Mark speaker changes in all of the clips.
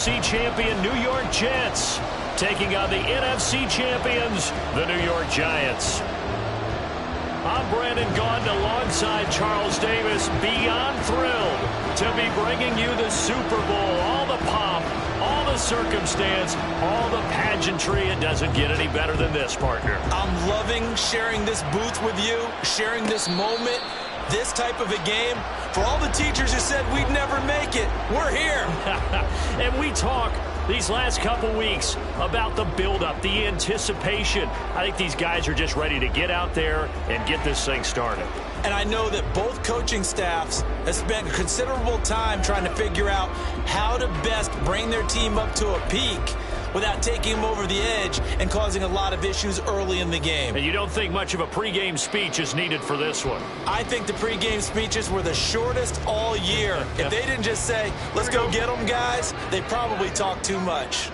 Speaker 1: champion New York Jets taking on the NFC champions, the New York Giants. I'm Brandon Gaudin alongside Charles Davis, beyond thrilled to be bringing you the Super Bowl. All the pomp, all the circumstance, all the pageantry. It doesn't get any better than this, partner.
Speaker 2: I'm loving sharing this booth with you, sharing this moment, this type of a game. For all the teachers who said we'd never make it, we're here.
Speaker 1: And we talk these last couple weeks about the buildup, the anticipation. I think these guys are just ready to get out there and get this thing started.
Speaker 2: And I know that both coaching staffs have spent considerable time trying to figure out how to best bring their team up to a peak without taking them over the edge and causing a lot of issues early in the game.
Speaker 1: And you don't think much of a pregame speech is needed for this one?
Speaker 2: I think the pregame speeches were the shortest all year. If they didn't just say, let's go get them, guys, they probably talked too much.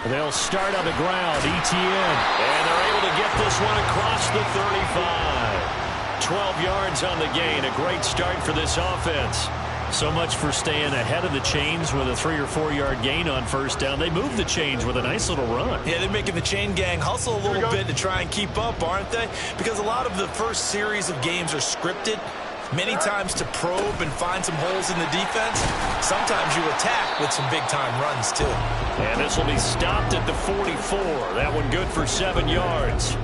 Speaker 1: They'll start on the ground, ETN. And they're able to get this one across the 35. 12 yards on the gain. A great start for this offense. So much for staying ahead of the chains with a 3 or 4 yard gain on first down. They moved the chains with a nice little run.
Speaker 2: Yeah, they're making the chain gang hustle a little bit to try and keep up, aren't they? Because a lot of the first series of games are scripted. Many times to probe and find some holes in the defense. Sometimes you attack with some big-time runs, too.
Speaker 1: And this will be stopped at the 44. That one good for 7 yards.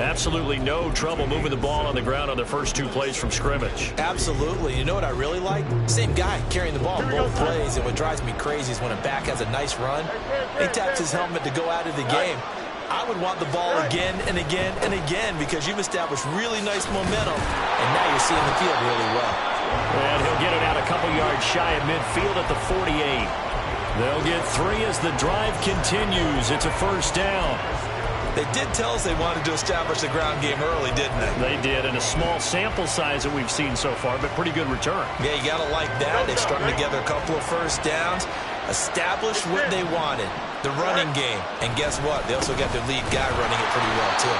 Speaker 1: Absolutely no trouble moving the ball on the ground on the first 2 plays from scrimmage.
Speaker 2: Absolutely. You know what I really like? Same guy carrying the ball both plays, and what drives me crazy is when a back has a nice run, he taps his helmet to go out of the game. I would want the ball again and again and again because you've established really nice momentum, and now you're seeing the field really well.
Speaker 1: And he'll get it out a couple yards shy of midfield at the 48. They'll get 3 as the drive continues. It's a first down.
Speaker 2: They did tell us they wanted to establish the ground game early, didn't they?
Speaker 1: They did, and a small sample size that we've seen so far, but pretty good return.
Speaker 2: Yeah, you got to like that. They've strung together a couple of first downs, established what they wanted, the running game. And guess what? They also got their lead guy running it pretty well, too.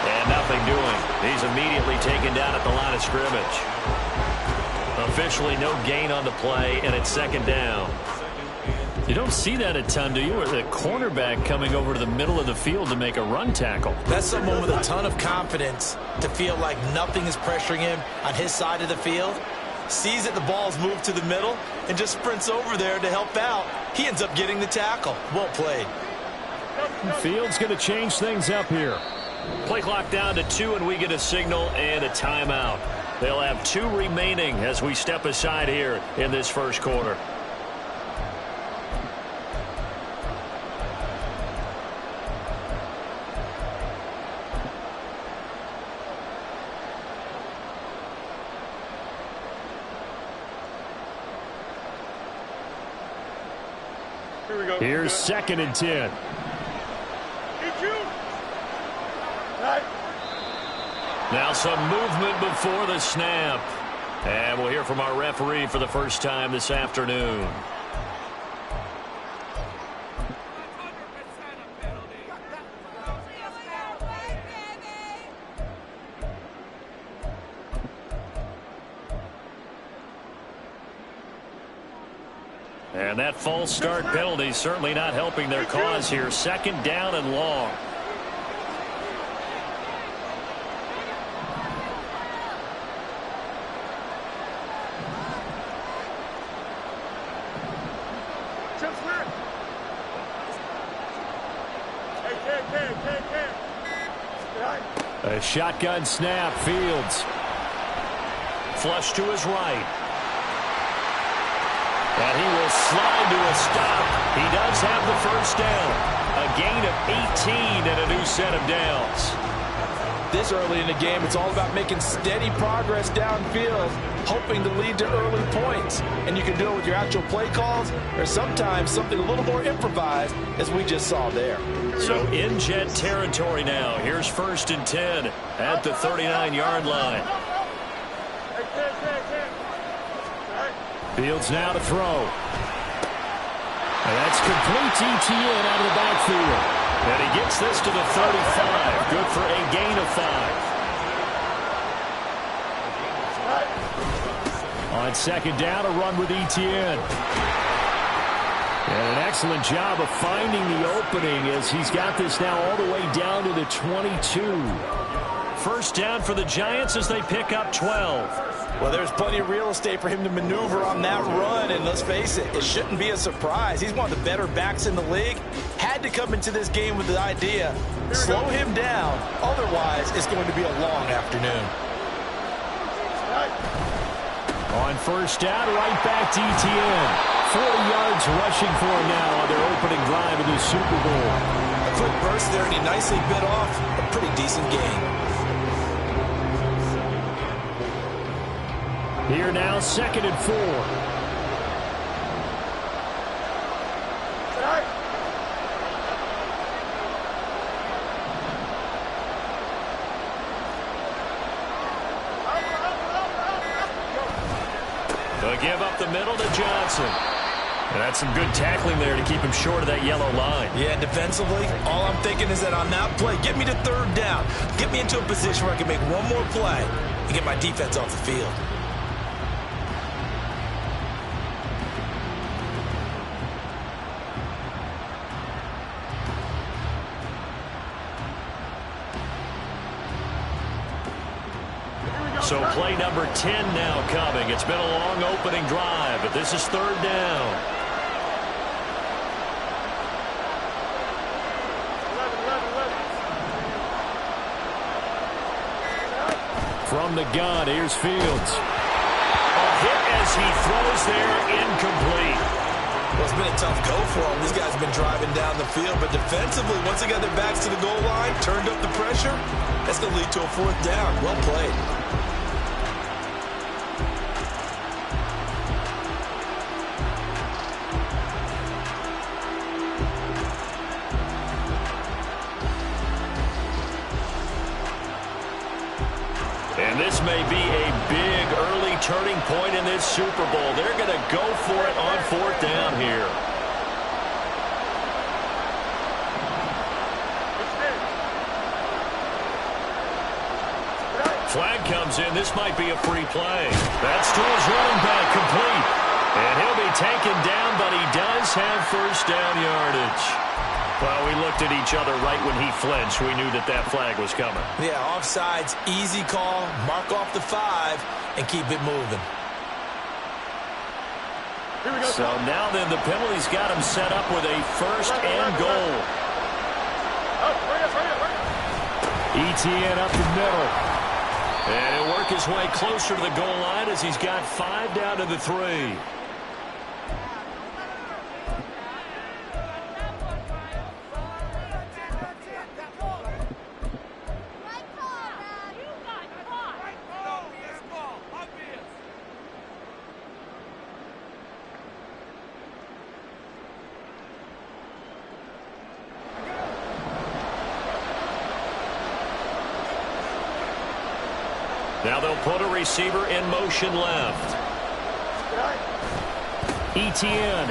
Speaker 1: And nothing doing. He's immediately taken down at the line of scrimmage. Officially no gain on the play, and it's second down. You don't see that a ton, do you? Or the cornerback coming over to the middle of the field to make a run tackle.
Speaker 2: That's someone with a ton of confidence to feel like nothing is pressuring him on his side of the field. Sees that the ball's moved to the middle and just sprints over there to help out. He ends up getting the tackle. Well played.
Speaker 1: Field's going to change things up here. Play clock down to 2, and we get a signal and a timeout. They'll have 2 remaining as we step aside here in this first quarter. Here's 2nd and 10. Now some movement before the snap. And we'll hear from our referee for the first time this afternoon. And that false start penalty certainly not helping their cause here. 2nd down and long. A shotgun snap. Fields. Flush to his right. And he will slide to a stop. He does have the first down. A gain of 18 and a new set of downs.
Speaker 2: This early in the game, it's all about making steady progress downfield, hoping to lead to early points. And you can do it with your actual play calls or sometimes something a little more improvised, as we just saw there.
Speaker 1: So in Jet territory now. Here's 1st and 10 at the 39-yard line. Fields now to throw. And that's complete to ETN out of the backfield. And he gets this to the 35. Good for a gain of 5. On second down, a run with Etienne. And an excellent job of finding the opening as he's got this now all the way down to the 22. First down for the Giants as they pick up 12.
Speaker 2: Well, there's plenty of real estate for him to maneuver on that run, and let's face it, it shouldn't be a surprise. He's one of the better backs in the league. Had to come into this game with the idea, slow him down, otherwise it's going to be a long afternoon.
Speaker 1: On first down, right back to Etienne. 40 yards rushing for him now on their opening drive in the Super Bowl.
Speaker 2: A quick burst there, and he nicely bit off a pretty decent gain.
Speaker 1: Here now, 2nd and 4. They'll give up the middle to Johnson. And that's some good tackling there to keep him short of that yellow line.
Speaker 2: Yeah, defensively, all I'm thinking is that on that play, get me to third down. Get me into a position where I can make one more play and get my defense off the field.
Speaker 1: So play number 10 now coming. It's been a long opening drive, but this is third down. From the gun, here's Fields. A hit as he throws there, incomplete.
Speaker 2: Well, it's been a tough go for them. These guys have been driving down the field, but defensively, once they got their backs to the goal line, turned up the pressure, that's going to lead to a fourth down. Well played.
Speaker 1: And this may be a big early turning point in this Super Bowl. They're going to go for it on fourth down here. Flag comes in. This might be a free play. That's to his running back, complete. And he'll be taken down, but he does have first down yardage. Well, we looked at each other right when he flinched. We knew that that flag was coming.
Speaker 2: Yeah, offsides, easy call, mark off the 5, and keep it moving.
Speaker 1: So now then, the penalty's got him set up with a first and goal. Etienne up the middle. And he'll work his way closer to the goal line as he's got 5 down to the 3. Now they'll put a receiver in motion left. Etienne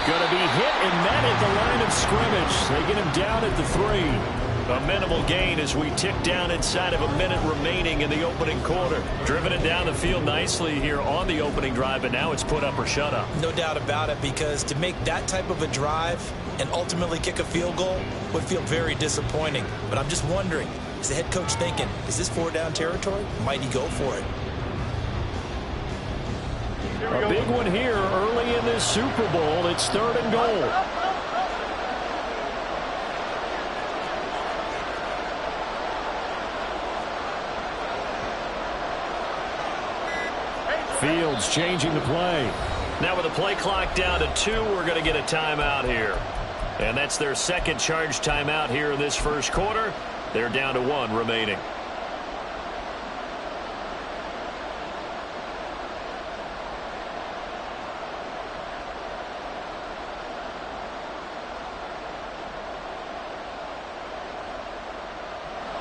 Speaker 1: going to be hit and met at the line of scrimmage. They get him down at the 3. A minimal gain as we tick down inside of a minute remaining in the opening quarter. Driven it down the field nicely here on the opening drive, but now it's put up or shut up.
Speaker 2: No doubt about it, because to make that type of a drive and ultimately kick a field goal would feel very disappointing. But I'm just wondering, is the head coach thinking, is this 4-down territory? Might he go for it?
Speaker 1: A big one here early in this Super Bowl. It's 3rd and goal. Fields changing the play. Now with the play clock down to 2, we're going to get a timeout here. And that's their second charge timeout here in this first quarter. They're down to 1 remaining.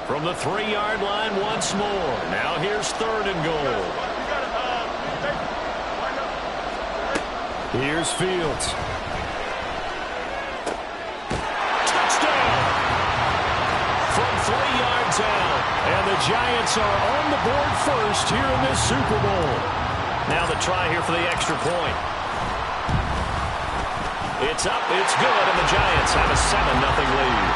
Speaker 1: From the 3-yard line once more. Now here's 3rd and goal. Here's Fields. Touchdown! From 3 yards out. And the Giants are on the board first here in this Super Bowl. Now the try here for the extra point. It's up, it's good, and the Giants have a 7-0 lead.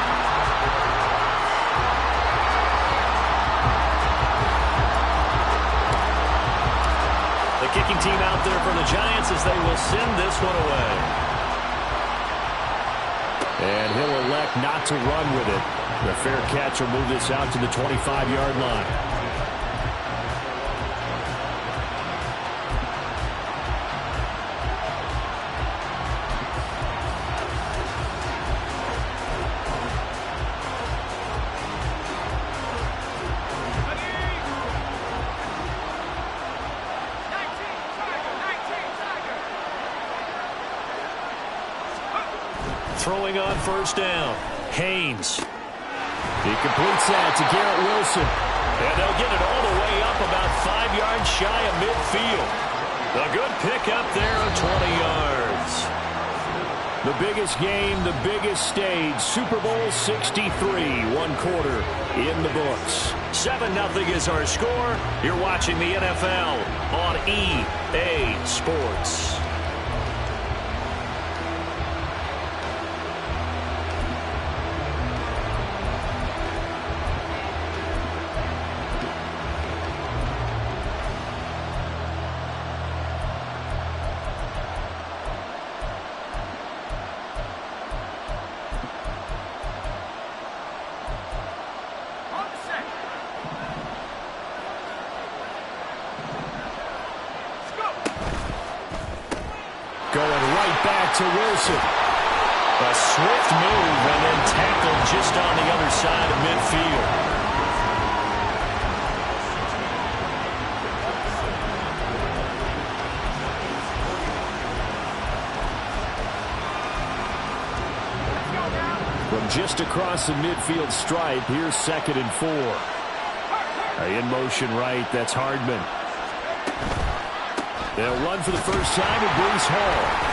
Speaker 1: The kicking team out there for the Giants as they will send this one away. And he'll elect not to run with it. The fair catch will move this out to the 25-yard line. Throwing on first down. Haynes. He completes that to Garrett Wilson. And they'll get it all the way up about 5 yards shy of midfield. A good pickup there of 20 yards. The biggest game, the biggest stage. Super Bowl 63, 1 quarter in the books. 7-0 is our score. You're watching the NFL on EA Sports. To Wilson. A swift move and then tackled just on the other side of midfield. From just across the midfield stripe, here's 2nd and 4. In motion right, that's Hardman. They'll run for the first time with Breece Hall.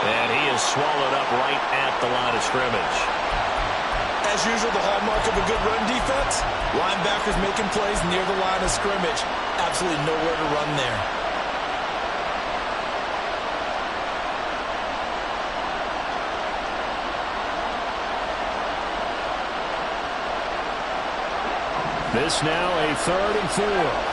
Speaker 1: And he is swallowed up right at the line of scrimmage.
Speaker 2: As usual, the hallmark of a good run defense, linebackers making plays near the line of scrimmage. Absolutely nowhere to run there.
Speaker 1: This now a 3rd and 4.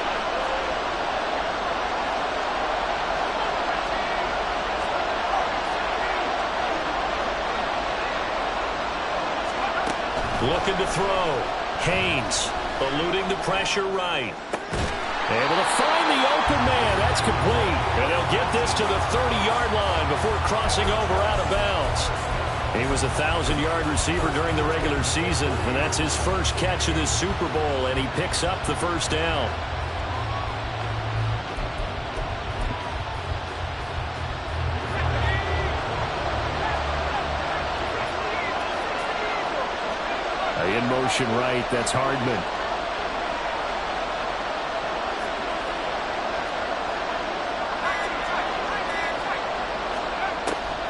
Speaker 1: Looking to throw. Haynes eluding the pressure right. Able to find the open man. That's complete. And they'll get this to the 30-yard line before crossing over out of bounds. He was a 1,000-yard receiver during the regular season, and that's his first catch of this Super Bowl, and he picks up the first down. In motion right, that's Hardman.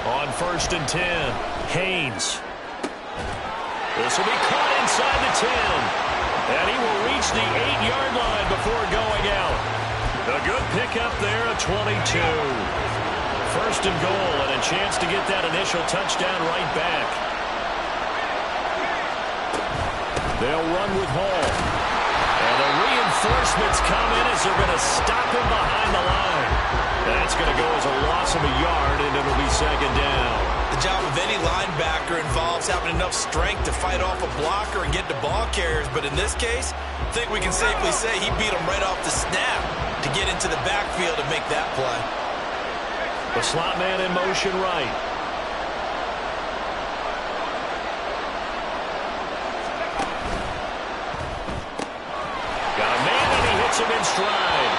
Speaker 1: On 1st and 10, Haynes. This will be caught inside the 10. And he will reach the 8-yard line before going out. A good pickup there at 22. 1st and goal and a chance to get that initial touchdown right back. They'll run with Hall. And the reinforcements come in as they're going to stop him behind the line. That's going to go as a loss of a yard, and it'll be 2nd down.
Speaker 2: The job of any linebacker involves having enough strength to fight off a blocker and get to ball carriers. But in this case, I think we can safely say he beat him right off the snap to get into the backfield and make that play.
Speaker 1: The slot man in motion right. Him in stride.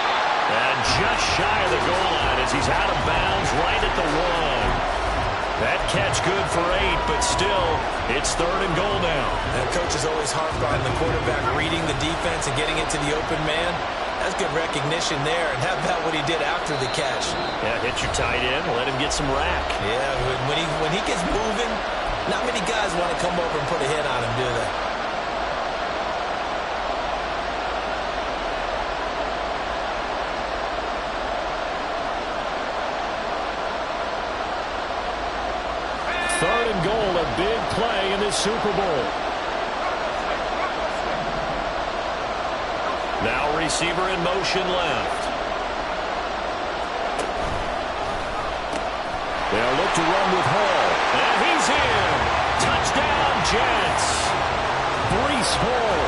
Speaker 1: And just shy of the goal line as he's out of bounds right at the 1. That catch good for 8, but still, it's 3rd and goal now.
Speaker 2: And coach is always harped on the quarterback reading the defense and getting it to the open man. That's good recognition there. And how about what he did after the catch?
Speaker 1: Yeah, hit your tight end, let him get some rack.
Speaker 2: Yeah, when he gets moving, not many guys want to come over and put a hit on him, do they?
Speaker 1: this Super Bowl. Now receiver in motion left. They'll look to run with Hall. And he's in. Touchdown, Jets. Breece Hall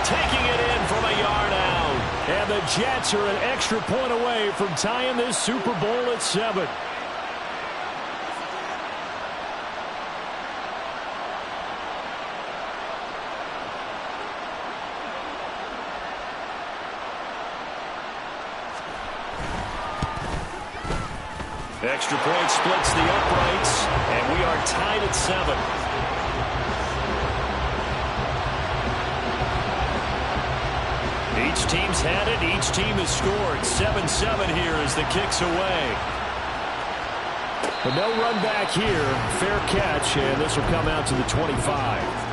Speaker 1: taking it in from a yard out. And the Jets are an extra point away from tying this Super Bowl at 7. Extra point splits the uprights, and we are tied at 7. Each team's had it. Each team has scored. 7-7 here as the kick's away. But no run back here. Fair catch, and this will come out to the 25.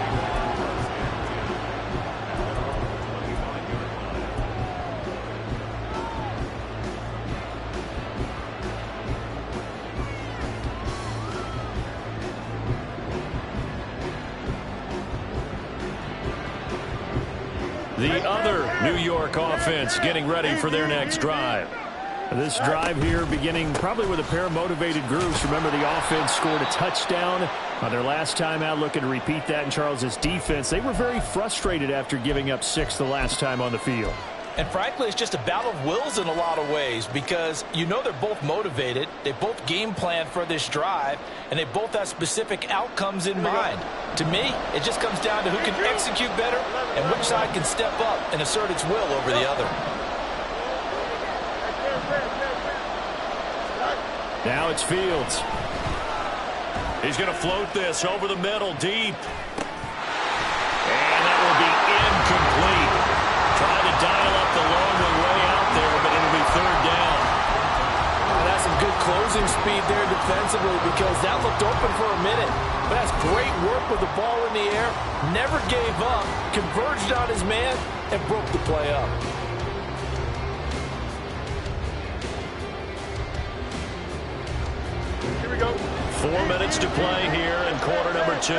Speaker 1: The other New York offense getting ready for their next drive. This drive here beginning probably with a pair of motivated groups. Remember, the offense scored a touchdown on their last time out, looking to repeat that in Charles' defense. They were very frustrated after giving up 6 the last time on the field.
Speaker 2: And frankly, it's just a battle of wills in a lot of ways because you know they're both motivated. They both game plan for this drive, and they both have specific outcomes in mind. To me, it just comes down to who can execute better and which side can step up and assert its will over the other.
Speaker 1: Now it's Fields. He's going to float this over the middle deep. And that will be incomplete. Trying to dial up the long way out there, but it'll be 3rd down.
Speaker 3: That's some good closing speed there defensively because that looked open for a minute. But that's great work with the ball in the air. Never gave up, converged on his man, and broke the play up.
Speaker 1: Here we go. 4 minutes to play here in quarter number 2.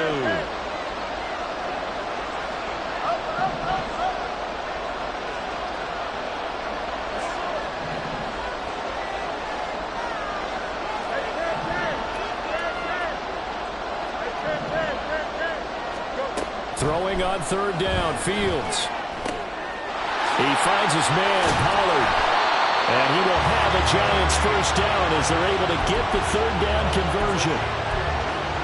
Speaker 1: Throwing on 3rd down, Fields. He finds his man, Pollard. And he will have a Giants 1st down as they're able to get the 3rd down conversion.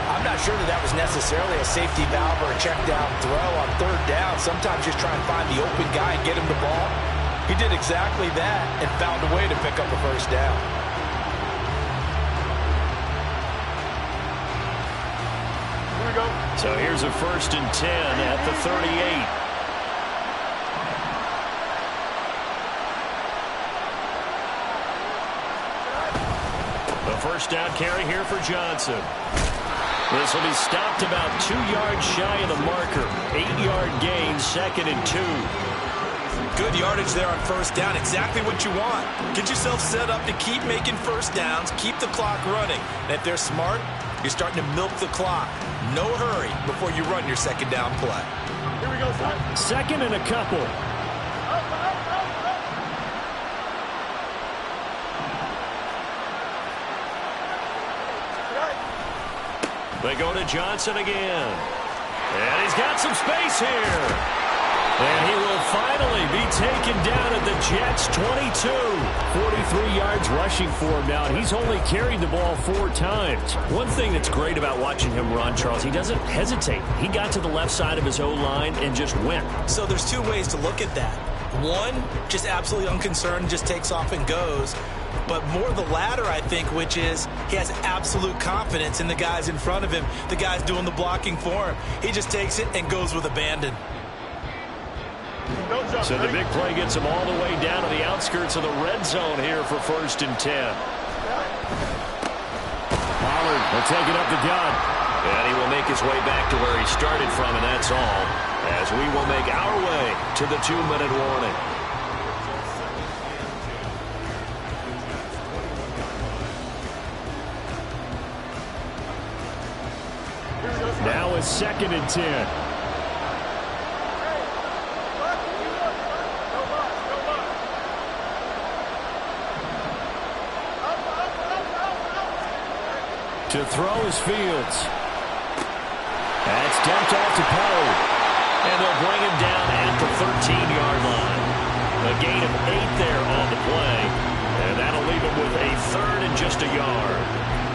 Speaker 2: I'm not sure that was necessarily a safety valve or a check down throw on 3rd down. Sometimes just try and find the open guy and get him the ball. He did exactly that and found a way to pick up a 1st down.
Speaker 1: So here's a 1st and 10 at the 38. The 1st down carry here for Johnson. This will be stopped about 2 yards shy of the marker. 8-yard gain, 2nd and 2.
Speaker 2: Good yardage there on 1st down. Exactly what you want. Get yourself set up to keep making 1st downs, keep the clock running. And if they're smart, you're starting to milk the clock. No hurry before you run your 2nd down play.
Speaker 1: Here we go, son. 2nd and a couple. They go to Johnson again. And he's got some space here. And he will finally be taken down at the Jets' 22. 43 yards rushing for him now, and he's only carried the ball 4 times. One thing that's great about watching him run, Charles, he doesn't hesitate. He got to the left side of his O-line and just went.
Speaker 2: So there's 2 ways to look at that. One, just absolutely unconcerned, just takes off and goes. But more the latter, I think, which is he has absolute confidence in the guys in front of him, the guys doing the blocking for him. He just takes it and goes with abandon.
Speaker 1: So the big play gets him all the way down to the outskirts of the red zone here for 1st and 10. Pollard will take it up the gut. And he will make his way back to where he started from, and that's all. As we will make our way to the 2-minute warning. Now a 2nd and 10. To throw is Fields. That's dumped off to Poe. And they'll bring him down at the 13-yard line. A gain of 8 there on the play. And that'll leave him with a 3rd and just a yard.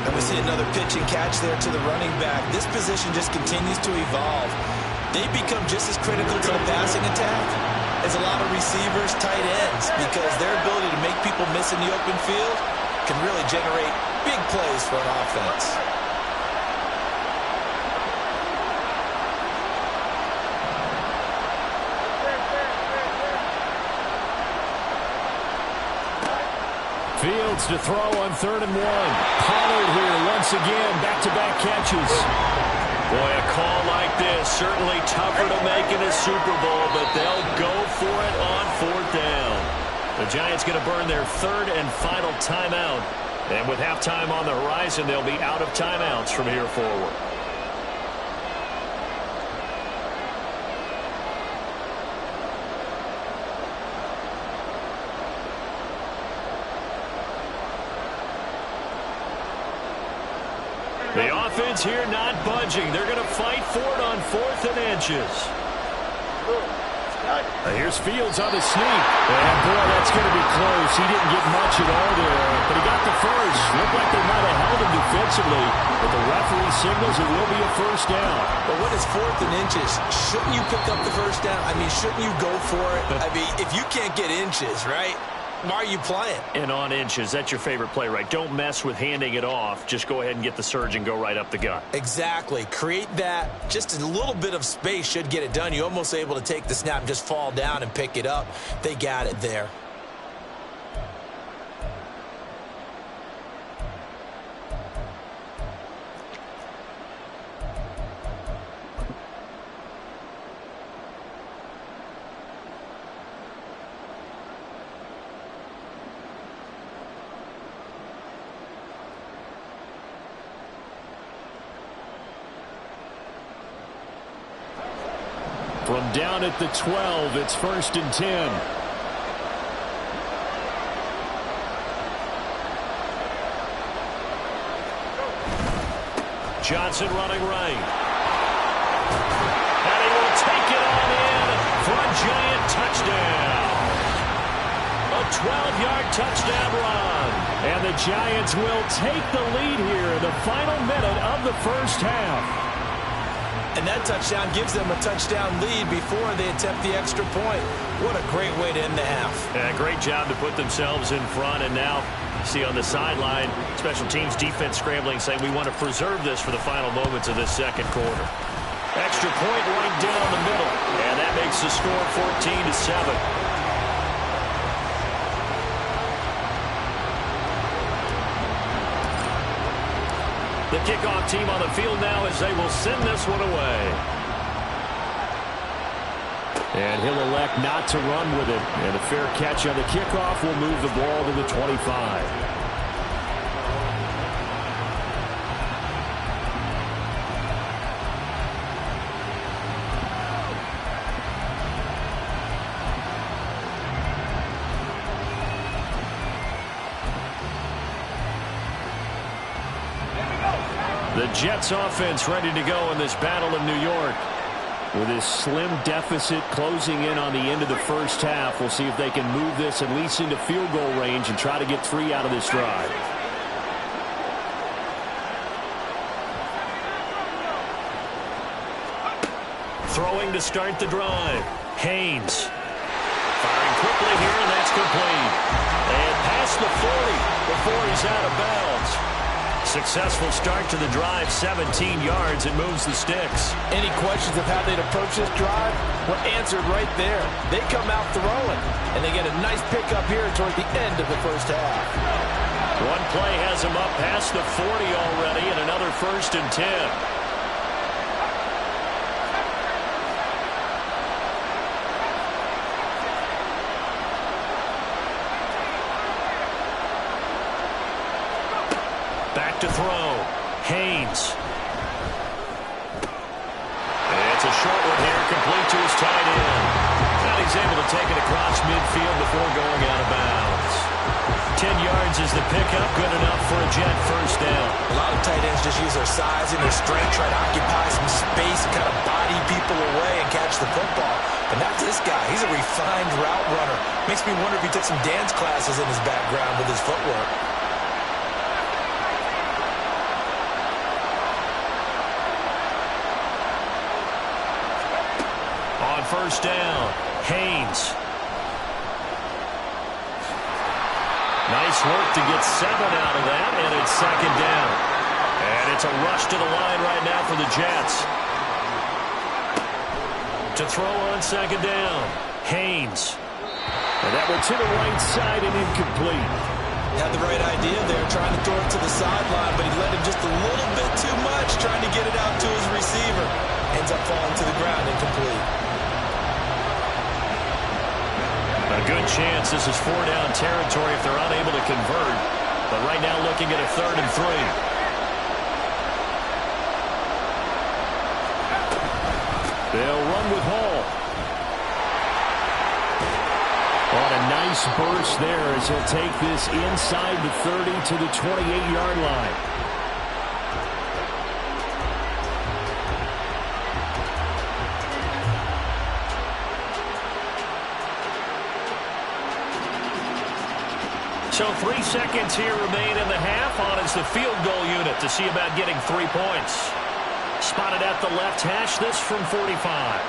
Speaker 2: And we see another pitch and catch there to the running back. This position just continues to evolve. They become just as critical to the passing attack as a lot of receivers, tight ends, because their ability to make people miss in the open field can really generate big plays for an offense.
Speaker 1: Fields to throw on 3rd and 1. Pollard here once again, back-to-back catches. Boy, a call like this, certainly tougher to make in a Super Bowl, but they'll go for it on 4th down. The Giants going to burn their 3rd and final timeout. And with halftime on the horizon, they'll be out of timeouts from here forward. The offense here not budging. They're going to fight for it on 4th and inches. Here's Fields on the sneak. And boy, that's going to be close. He didn't get much at all there, but he got the first. Looked like they might have held him defensively, but the referee signals it will be a 1st down.
Speaker 2: But when it's 4th and inches, shouldn't you pick up the 1st down? I mean, shouldn't you go for it? I mean, if you can't get inches, right? Why are you playing?
Speaker 1: And on inches, that's your favorite play, right? Don't mess with handing it off. Just go ahead and get the surge and go right up the gut.
Speaker 2: Exactly. Create that. Just a little bit of space should get it done. You're almost able to take the snap and just fall down and pick it up. They got it there.
Speaker 1: From down at the 12, it's 1st and 10. Johnson running right. And he will take it on in for a Giant touchdown. A 12-yard touchdown run. And the Giants will take the lead here in the final minute of the 1st half.
Speaker 2: And that touchdown gives them a touchdown lead before they attempt the extra point. What a great way to end the half.
Speaker 1: Yeah, great job to put themselves in front. And now, see on the sideline, special teams defense scrambling, saying we want to preserve this for the final moments of this 2nd quarter. Extra point right down the middle. And that makes the score 14-7. The kickoff team on the field now as they will send this one away. And he'll elect not to run with it. And a fair catch on the kickoff will move the ball to the 25. The Jets offense ready to go in this battle in New York. With this slim deficit closing in on the end of the 1st half, we'll see if they can move this at least into field goal range and try to get 3 out of this drive. Throwing to start the drive. Haynes. Firing quickly here, and that's complete. And past the 40 before he's out of bounds. Successful start to the drive, 17 yards, and moves the sticks.
Speaker 3: Any questions of how they'd approach this drive were answered right there. They come out throwing, and they get a nice pickup here toward the end of the 1st half.
Speaker 1: One play has them up past the 40 already, and another 1st and 10. Back to throw. Haynes. he's able to take it across midfield before going out of bounds. 10 yards is the pickup, good enough for a Jet first down.
Speaker 2: A lot of tight ends just use their size and their strength, try to occupy some space and kind of body people away and catch the football. But not this guy. He's a refined route runner. Makes me wonder if he took some dance classes in his background with his footwork.
Speaker 1: On first down, Haynes. Nice work to get 7 out of that, and it's second down. And it's a rush to the line right now for the Jets. To throw on second down, Haynes.
Speaker 3: And that one to the right side and incomplete.
Speaker 2: Had the right idea there, trying to throw it to the sideline, but he let him just a little bit too much, trying to get it out to his receiver. Ends up falling to the ground, incomplete.
Speaker 1: A good chance this is 4-down territory if they're unable to convert. But right now looking at a 3rd and 3. They'll run with Hall.
Speaker 3: On a nice burst there as he'll take this inside the 30 to the 28-yard line.
Speaker 1: So 3 seconds here remain in the half. On is the field goal unit to see about getting 3 points. Spotted at the left hash, this from 45.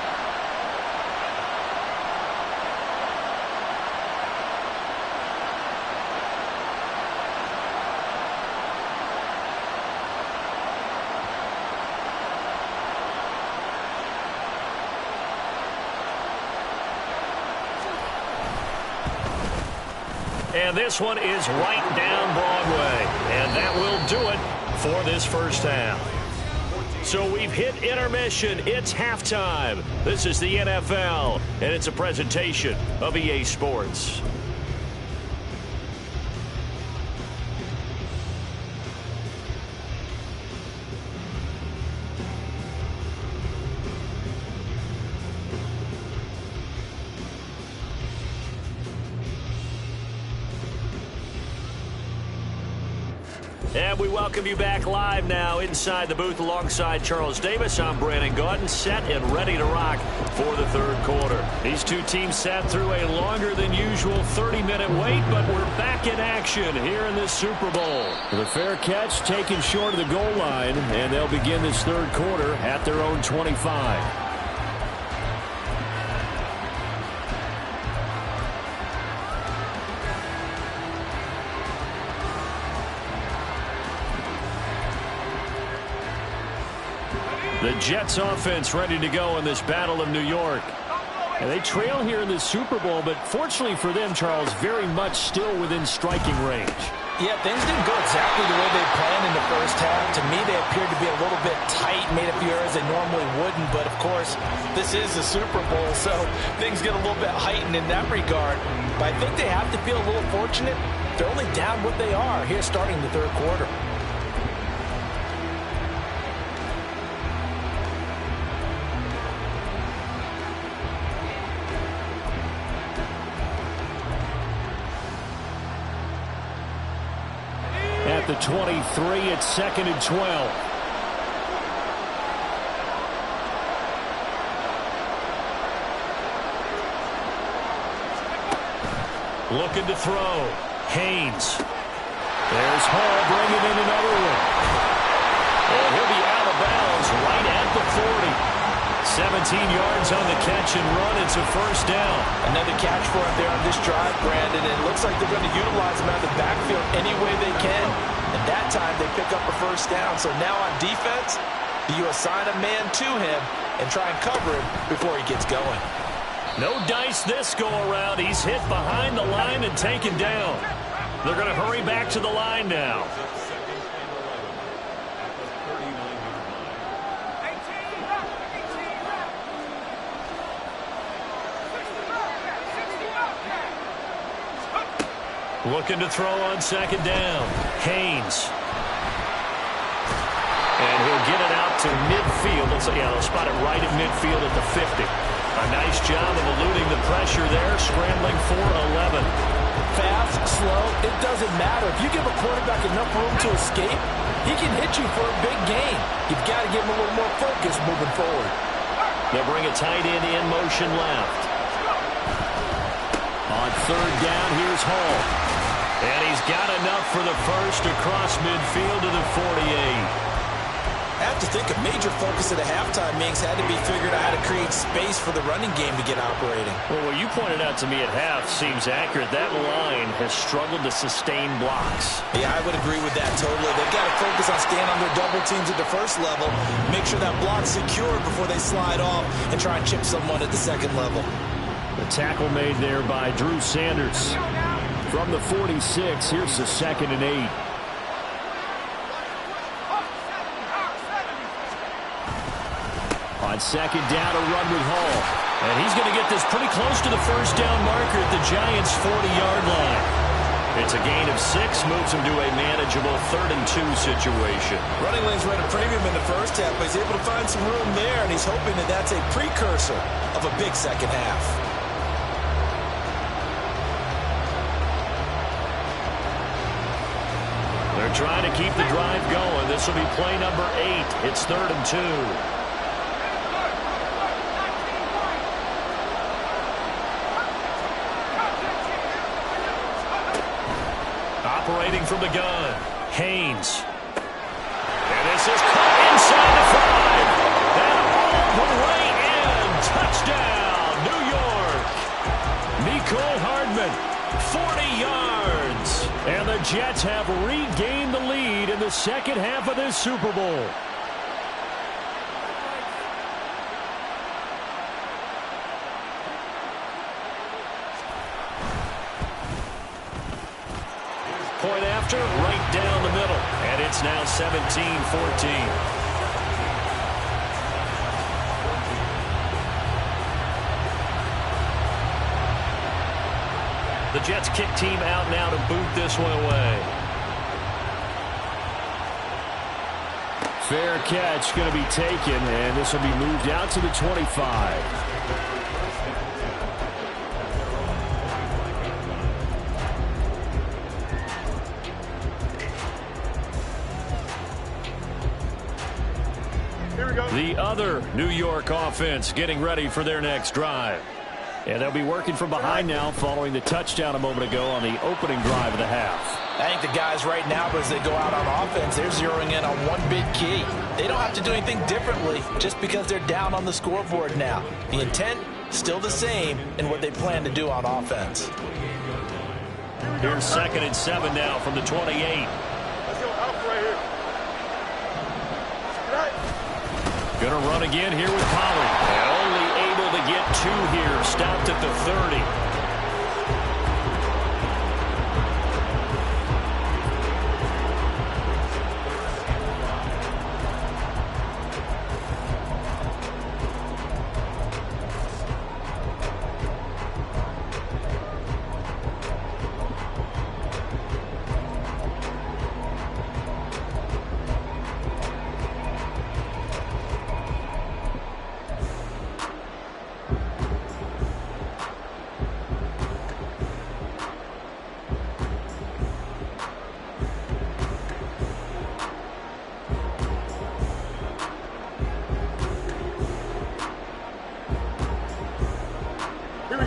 Speaker 1: And this one is right down Broadway. And that will do it for this first half. So we've hit intermission. It's halftime. This is the NFL, and it's a presentation of EA Sports. And we welcome you back live now inside the booth alongside Charles Davis. I'm Brandon Gaudin, set and ready to rock for the third quarter. These two teams sat through a longer than usual 30-minute wait, but we're back in action here in this Super Bowl.
Speaker 3: The fair catch taken short of the goal line, and they'll begin this third quarter at their own 25.
Speaker 1: The Jets offense ready to go in this Battle of New York.
Speaker 3: And they trail here in the Super Bowl, but fortunately for them, Charles, very much still within striking range.
Speaker 2: Yeah, things didn't go exactly the way they planned in the first half. To me, they appeared to be a little bit tight, made a few errors they normally wouldn't. But, of course, this is the Super Bowl, so things get a little bit heightened in that regard. But I think they have to feel a little fortunate. They're only down what they are here starting the third quarter.
Speaker 3: At the 23, it's 2nd and 12.
Speaker 1: Looking to throw. Haynes. There's Hall bringing in another one. And he'll be out of bounds right at the 40. 17 yards on the catch and run. It's a first down.
Speaker 2: Another catch for him there on this drive, Brandon. And it looks like they're going to utilize him out of the backfield any way they can. And that time they pick up a first down. So now on defense, you assign a man to him and try and cover him before he gets going.
Speaker 1: No dice this go around. He's hit behind the line and taken down. They're going to hurry back to the line now. Looking to throw on second down. Haynes. And he'll get it out to midfield. Looks like, yeah, they'll spot it right at midfield at the 50. A nice job of eluding the pressure there, scrambling for 11.
Speaker 3: Fast, slow, it doesn't matter. If you give a quarterback enough room to escape, he can hit you for a big gain. You've got to give him a little more focus moving forward.
Speaker 1: They'll bring a tight end in motion left. On third down, here's Hall. And he's got enough for the first across midfield to the 48.
Speaker 2: I have to think a major focus at a halftime means had to be figured out how to create space for the running game to get operating.
Speaker 1: Well, what you pointed out to me at half seems accurate. That line has struggled to sustain blocks.
Speaker 2: Yeah, I would agree with that totally. They've got to focus on staying on their double teams at the first level, make sure that block's secured before they slide off and try and chip someone at the second level.
Speaker 1: The tackle made there by Drew Sanders. From the 46, here's the 2nd and 8. On second down, a run with Hall. And he's going to get this pretty close to the first down marker at the Giants' 40-yard line. It's a gain of 6, moves him to a manageable 3rd and 2 situation.
Speaker 2: Running lanes read a premium in the first half, but he's able to find some room there, and he's hoping that that's a precursor of a big second half.
Speaker 1: They're trying to keep the drive going. This will be play number 8. It's 3rd and 2. Operating from the gun, Haynes. And this is caught inside the 5. And all the way in. Touchdown, New York. Mecole Hardman, 40 yards. And the Jets have regained the lead in the second half of this Super Bowl. Point after, right down the middle. And it's now 17-14. The Jets kick team out now to boot this one away. Fair catch going to be taken, and this will be moved out to the 25. The other New York offense getting ready for their next drive. And they'll be working from behind now following the touchdown a moment ago on the opening drive of the half.
Speaker 2: I think the guys right now, as they go out on offense, they're zeroing in on one big key. They don't have to do anything differently just because they're down on the scoreboard now. The intent, still the same in what they plan to do on offense.
Speaker 1: Here's 2nd and 7 now from the 28.
Speaker 4: Let's go Alpha right here.
Speaker 1: Going to run again here with Pollard. And only able to get 2 here. Stopped at the 30.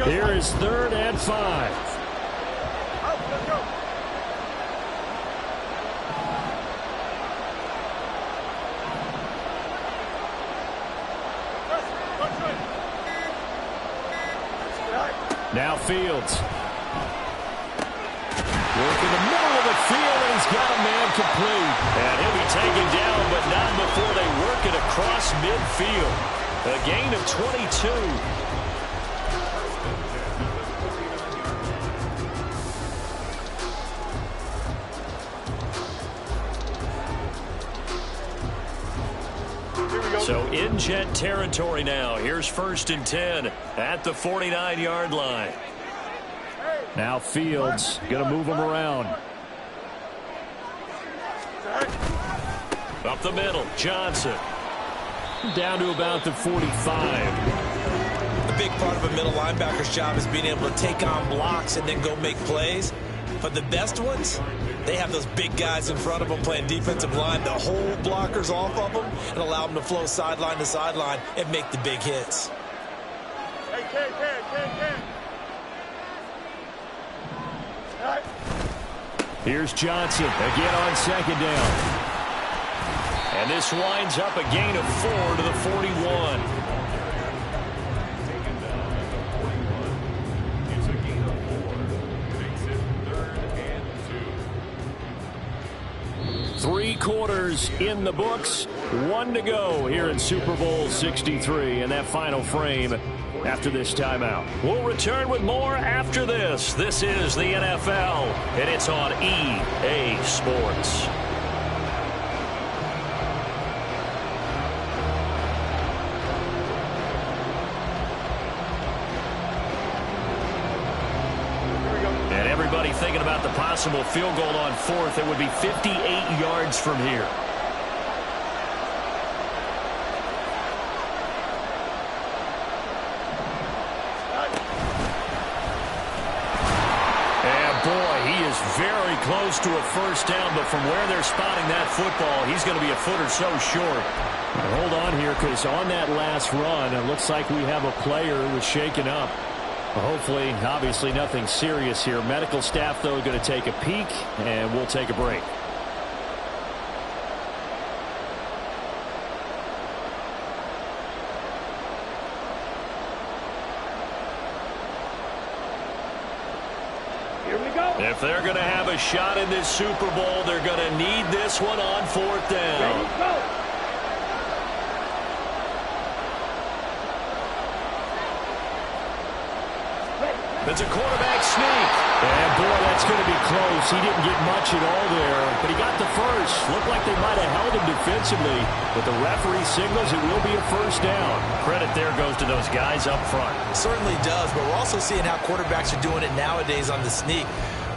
Speaker 1: Here is 3rd and 5.
Speaker 4: Let's go.
Speaker 1: Now Fields. Work in the middle of the field, and he's got a man complete. And he'll be taken down, but not before they work it across midfield. A gain of 22. So in Jet territory now. Here's 1st and 10 at the 49-yard line. Now Fields going to move him around. Up the middle, Johnson. Down to about the 45.
Speaker 2: The A big part of a middle linebacker's job is being able to take on blocks and then go make plays. But the best ones, they have those big guys in front of them playing defensive line to hold blockers off of them and allow them to flow sideline to sideline and make the big hits.
Speaker 4: Hey, Ken. All right.
Speaker 1: Here's Johnson again on second down. And this winds up a gain of 4 to the 41. Three quarters in the books, 1 to go here in Super Bowl 63 in that final frame after this timeout. We'll return with more after this. This is the NFL, and it's on EA Sports. And everybody thinking about the possible field goal on fourth. It would be 58 yards from here. Very close to a first down, but from where they're spotting that football, he's going to be a foot or so short. And hold on here, because on that last run, it looks like we have a player who was shaken up. Hopefully, obviously nothing serious here. Medical staff, though, going to take a peek, and we'll take a break. If they're going to have a shot in this Super Bowl, they're going to need this one on fourth down. It's a quarterback sneak. And, boy, that's going to be close. He didn't get much at all there, but he got the first. Looked like they might have held him defensively, but the referee signals it will be a first down. Credit there goes to those guys up front.
Speaker 2: Certainly does, but we're also seeing how quarterbacks are doing it nowadays on the sneak.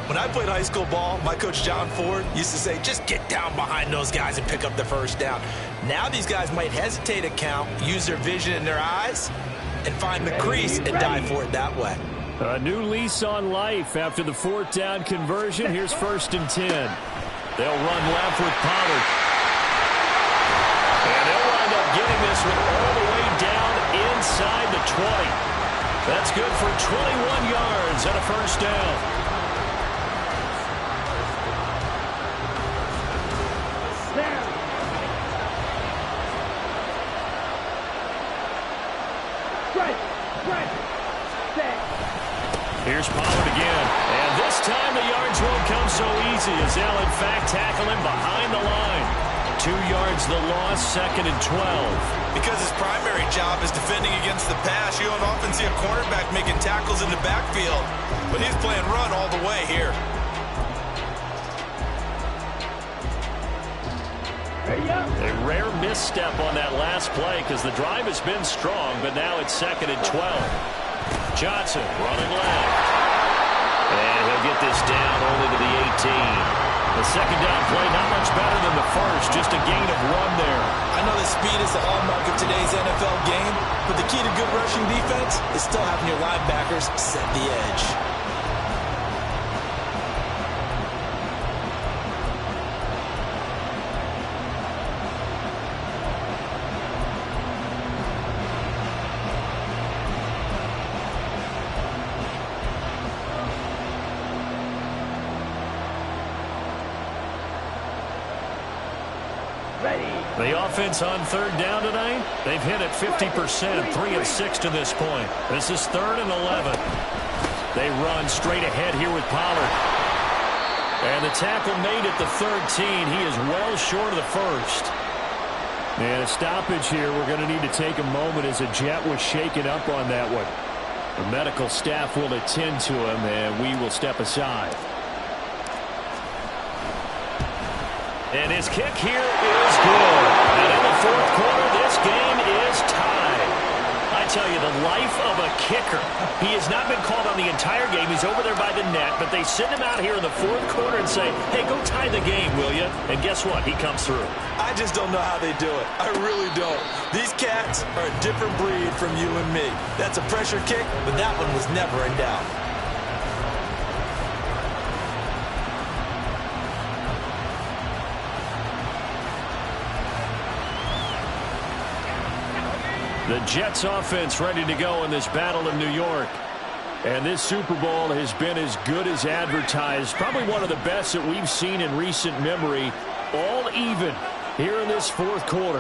Speaker 2: When I played high school ball, my coach John Ford used to say, just get down behind those guys and pick up the first down. Now these guys might hesitate to count, use their vision in their eyes, and find the crease and dive for it that way.
Speaker 1: A new lease on life after the fourth down conversion. Here's 1st and 10. They'll run left with Pollard. And they'll wind up getting this one all the way down inside the 20. That's good for 21 yards and a first down. Here's Pollard again, and this time the yards won't come so easy as they'll in fact tackle him behind the line. 2 yards the loss, 2nd and 12.
Speaker 2: Because his primary job is defending against the pass, you don't often see a cornerback making tackles in the backfield, but he's playing run all the way here.
Speaker 1: A rare misstep on that last play because the drive has been strong, but now it's 2nd and 12. Johnson running left. And he'll get this down only to the 18. The second down play not much better than the first, just a gain of 1 there.
Speaker 2: I know that speed is the hallmark of today's NFL game, but the key to good rushing defense is still having your linebackers set the edge.
Speaker 1: The offense on 3rd down tonight, they've hit it 50%, 3 of 6 to this point. This is 3rd and 11. They run straight ahead here with Pollard. And the tackle made at the 13. He is well short of the first. And a stoppage here. We're going to need to take a moment as a jet was shaken up on that one. The medical staff will attend to him, and we will step aside. And his kick here is good. And in the 4th quarter, this game is tied. I tell you, the life of a kicker. He has not been called on the entire game. He's over there by the net, but they send him out here in the 4th quarter and say, hey, go tie the game, will you? And guess what? He comes through.
Speaker 2: I I just don't know how they do it. I really don't. These cats are a different breed from you and me. That's a pressure kick, but that one was never in doubt.
Speaker 1: The Jets offense ready to go in this battle in New York. And this Super Bowl has been as good as advertised. Probably one of the best that we've seen in recent memory. All even here in this fourth quarter.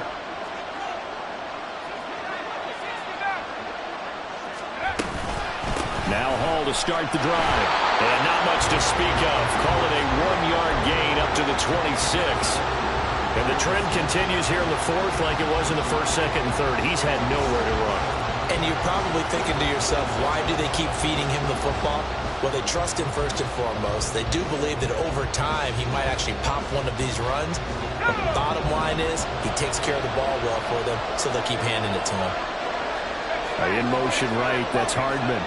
Speaker 1: Now Hall to start the drive. And not much to speak of. Call it a 1-yard gain up to the 26. And the trend continues here in the fourth like it was in the first, second, and third. He's had nowhere to run.
Speaker 2: And you're probably thinking to yourself, why do they keep feeding him the football? Well, they trust him first and foremost. They do believe that over time he might actually pop one of these runs. But the bottom line is he takes care of the ball well for them, so they'll keep handing it to him.
Speaker 1: In motion right, that's Hardman.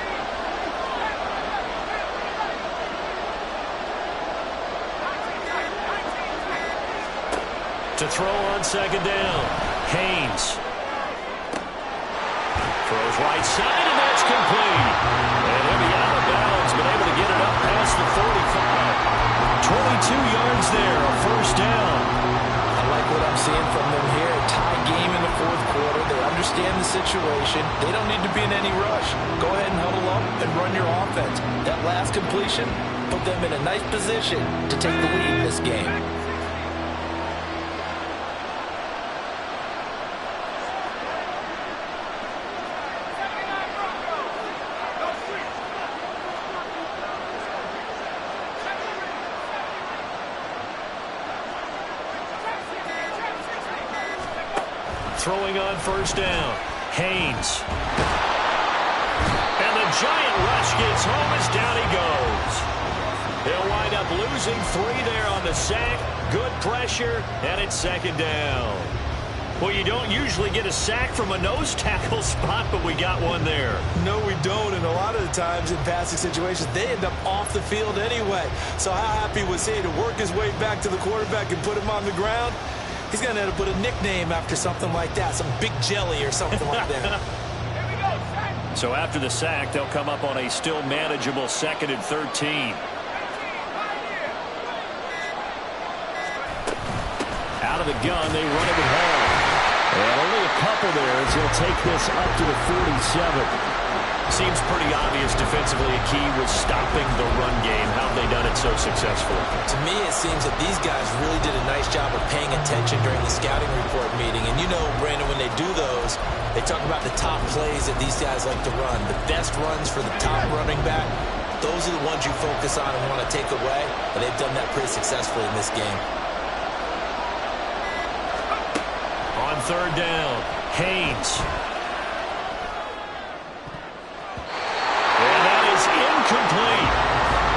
Speaker 1: To throw on second down, Haynes. Throws right side, and that's complete. And he'll be out of bounds, but able to get it up past the 45. 22 yards there, a first down.
Speaker 3: I like what I'm seeing from them here. Tie game in the fourth quarter. They understand the situation. They don't need to be in any rush. Go ahead and huddle up and run your offense. That last completion put them in a nice position to take the lead in this game.
Speaker 1: Throwing on first down, Haynes. And the giant rush gets home as down he goes. They'll wind up losing 3 there on the sack. Good pressure, and it's second down. Well, you don't usually get a sack from a nose tackle spot, but we got one there.
Speaker 2: No, we don't, and a lot of the times in passing situations, they end up off the field anyway. So how happy was he to work his way back to the quarterback and put him on the ground? He's going to have to put a nickname after something like that, some big jelly or something like that.
Speaker 1: So after the sack, they'll come up on a still manageable 2nd and 13. Out of the gun, they run it with Hall. And only a couple there as he'll take this up to the 47. Seems pretty obvious defensively a key was stopping the run game. How have they done it so successfully?
Speaker 2: To me, it seems that these guys really did a nice job of paying attention during the scouting report meeting. And you know, Brandon, when they do those, they talk about the top plays that these guys like to run. The best runs for the top running back, those are the ones you focus on and want to take away. And they've done that pretty successfully in this game.
Speaker 1: On third down, Haynes. Incomplete.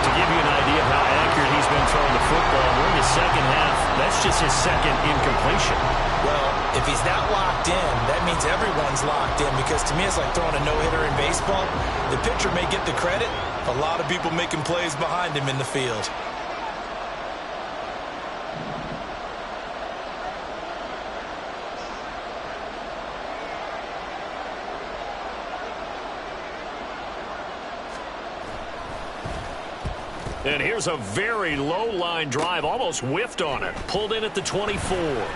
Speaker 1: To give you an idea of how accurate he's been throwing the football during the second half, that's just his second incompletion.
Speaker 2: Well, if he's not locked in, that means everyone's locked in, because to me it's like throwing a no-hitter in baseball. The pitcher may get the credit, a lot of people making plays behind him in the field.
Speaker 1: And here's a very low-line drive, almost whiffed on it. Pulled in at the 24.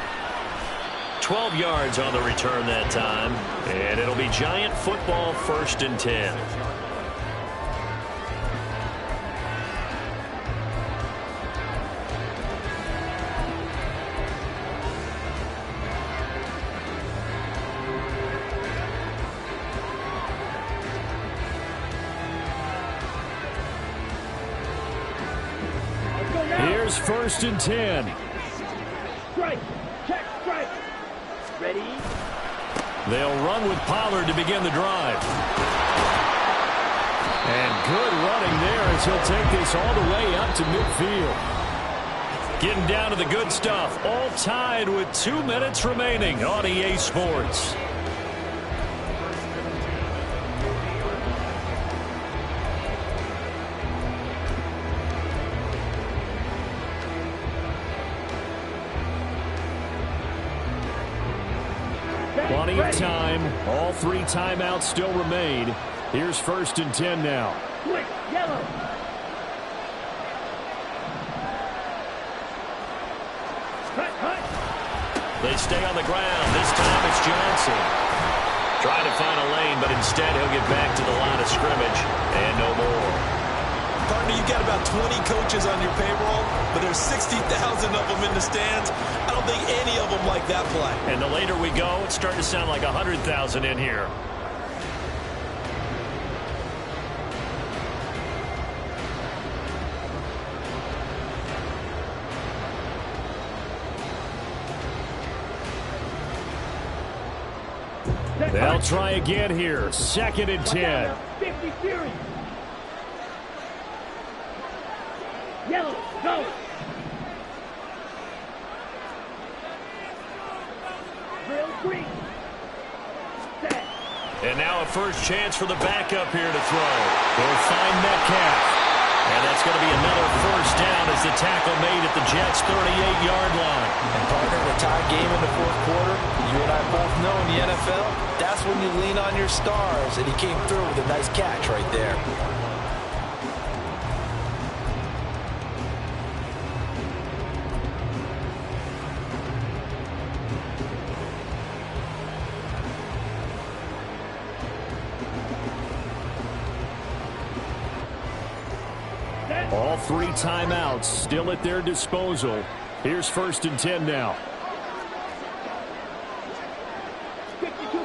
Speaker 1: 12 yards on the return that time. And it'll be Giant football, 1st and 10. Here's 1st and 10.
Speaker 4: Strike. Check. Strike. Ready?
Speaker 1: They'll run with Pollard to begin the drive. And good running there as he'll take this all the way up to midfield. Getting down to the good stuff. All tied with 2 minutes remaining on EA Sports. Plenty of time. All 3 timeouts still remain. Here's 1st and 10 now.
Speaker 4: Quick, yellow. Cut.
Speaker 1: They stay on the ground. This time it's Johnson. Trying to find a lane, but instead he'll get back to the line of scrimmage. And no more.
Speaker 2: Partner, you got about 20 coaches on your payroll, but there's 60,000 of them in the stands. I don't think any of them like that play.
Speaker 1: And the later we go, it's starting to sound like 100,000 in here. They'll try again here. 2nd and 10.
Speaker 4: 50 Fury. Yellow, go. Drill green. Set.
Speaker 1: And now a first chance for the backup here to throw. They'll find Metcalf. And that's going to be another first down as the tackle made at the Jets' 38-yard line.
Speaker 3: And partner, in a tie game in the 4th quarter, you and I both know in the NFL, that's when you lean on your stars. And he came through with a nice catch right there.
Speaker 1: All 3 timeouts still at their disposal. Here's 1st and 10 now.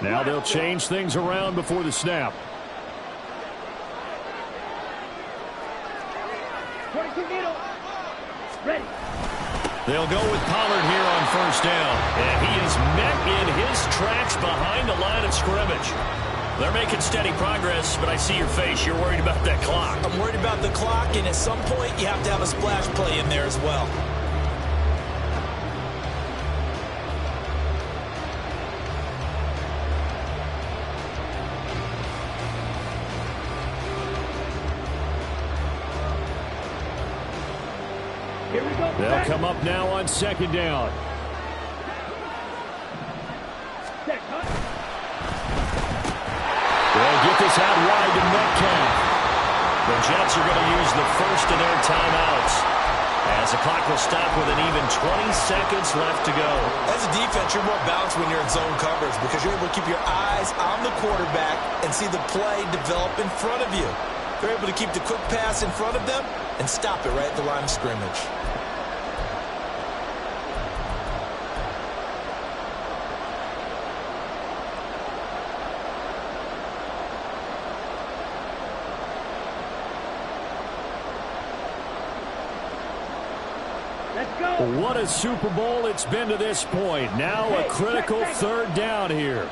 Speaker 1: Now they'll change things around before the snap.
Speaker 4: 22 middle. Ready.
Speaker 1: They'll go with Pollard here on 1st down. And he is met in his tracks behind the line of scrimmage. They're making steady progress, but I see your face. You're worried about that clock.
Speaker 2: I'm worried about the clock, and at some point, you have to have a splash play in there as well.
Speaker 4: Here we go.
Speaker 1: They'll come up now on 2nd down.
Speaker 4: Set, cut.
Speaker 1: They'll get this out wide to Metcalf. The Jets are going to use the first of their timeouts as the clock will stop with an even 20 seconds left to go.
Speaker 2: As a defense, you're more balanced when you're in zone coverage because you're able to keep your eyes on the quarterback and see the play develop in front of you. They're able to keep the quick pass in front of them and stop it right at the line of scrimmage.
Speaker 4: Let's go.
Speaker 1: What a Super Bowl it's been to this point. Now a critical 3rd down here.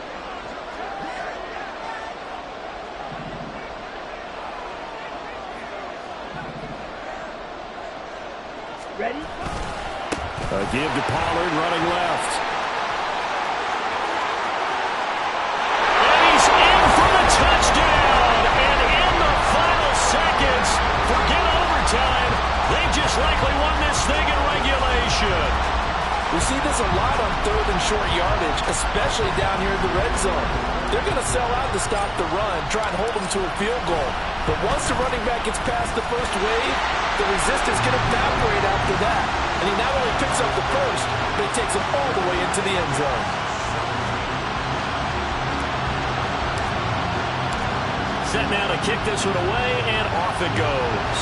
Speaker 4: Ready.
Speaker 1: A give to Pollard running left. And he's in for the touchdown. And in the final seconds, forget overtime. They just likely won this thing in regulation.
Speaker 3: We see this a lot on 3rd and short yardage, especially down here in the red zone. They're going to sell out to stop the run, try and hold them to a field goal. But once the running back gets past the first wave, the resistance can evaporate after that. And he not only picks up the first, but he takes him all the way into the end zone.
Speaker 1: Set now to kick this one away, and off it goes.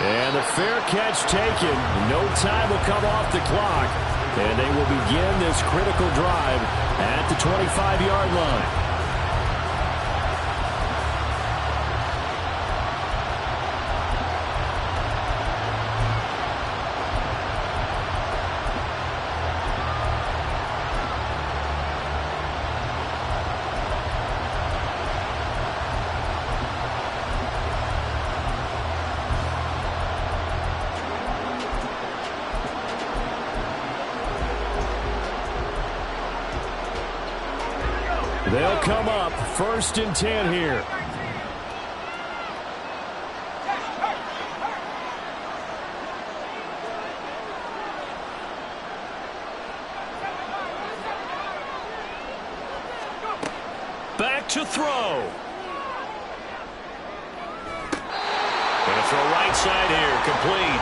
Speaker 1: And the fair catch taken. No time will come off the clock. And they will begin this critical drive at the 25-yard line. They'll come up 1st and 10 here. to throw. Gonna throw right side here, complete.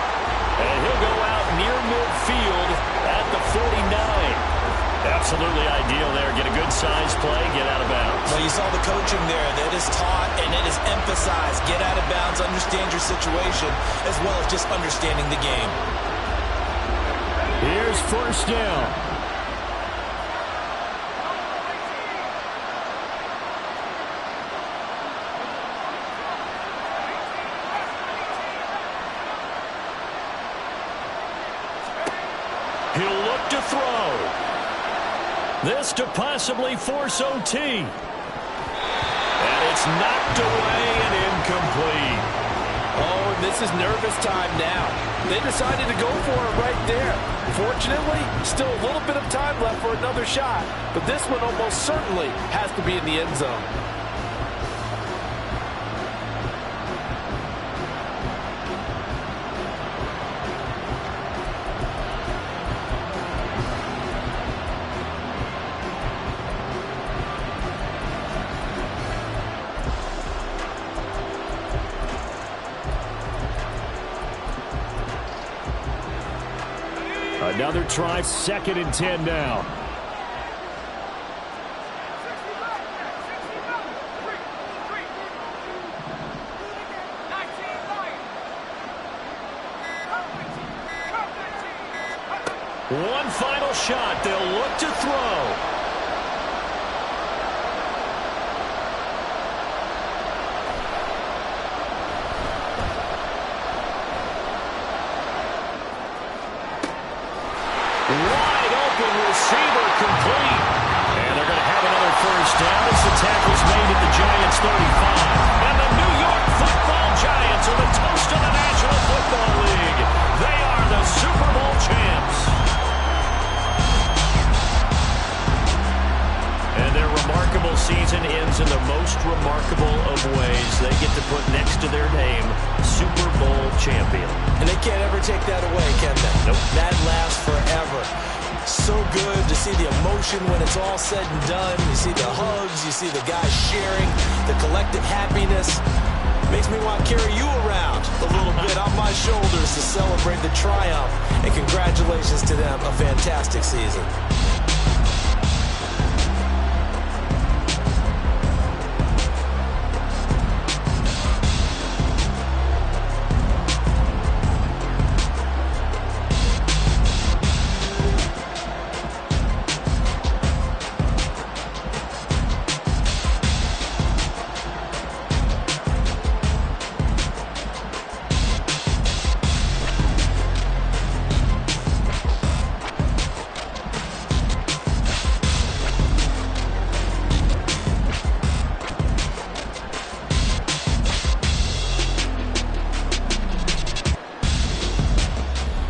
Speaker 1: And he'll go out near midfield at the 49. Absolutely ideal there. Get a good size play, get out of bounds.
Speaker 2: Well, you saw the coaching there. That is taught and it is emphasized. Get out of bounds, understand your situation, as well as just understanding the game.
Speaker 1: Here's first down. He'll look to throw. This to possibly force OT. And it's knocked away and incomplete.
Speaker 3: Oh, and this is nervous time now. They decided to go for it right there. Fortunately, still a little bit of time left for another shot. But this one almost certainly has to be in the end zone.
Speaker 1: Another try, 2nd and 10 now. One final shot. They'll look to throw. Wide open receiver, complete. And they're going to have another first down as the tackle's made at the Giants' 35. And the New York Football Giants are the toast of the National Football League. They are the Super Bowl champs. And their remarkable season ends in the most remarkable of ways. They get to put next to their name, Super Bowl champion.
Speaker 2: And they can't ever take that away, can they?
Speaker 1: Nope.
Speaker 2: That lasts forever. So good to see the emotion when it's all said and done. You see the hugs, you see the guys sharing, the collective happiness. Makes me want to carry you around a little bit on my shoulders to celebrate the triumph. And congratulations to them, a fantastic season.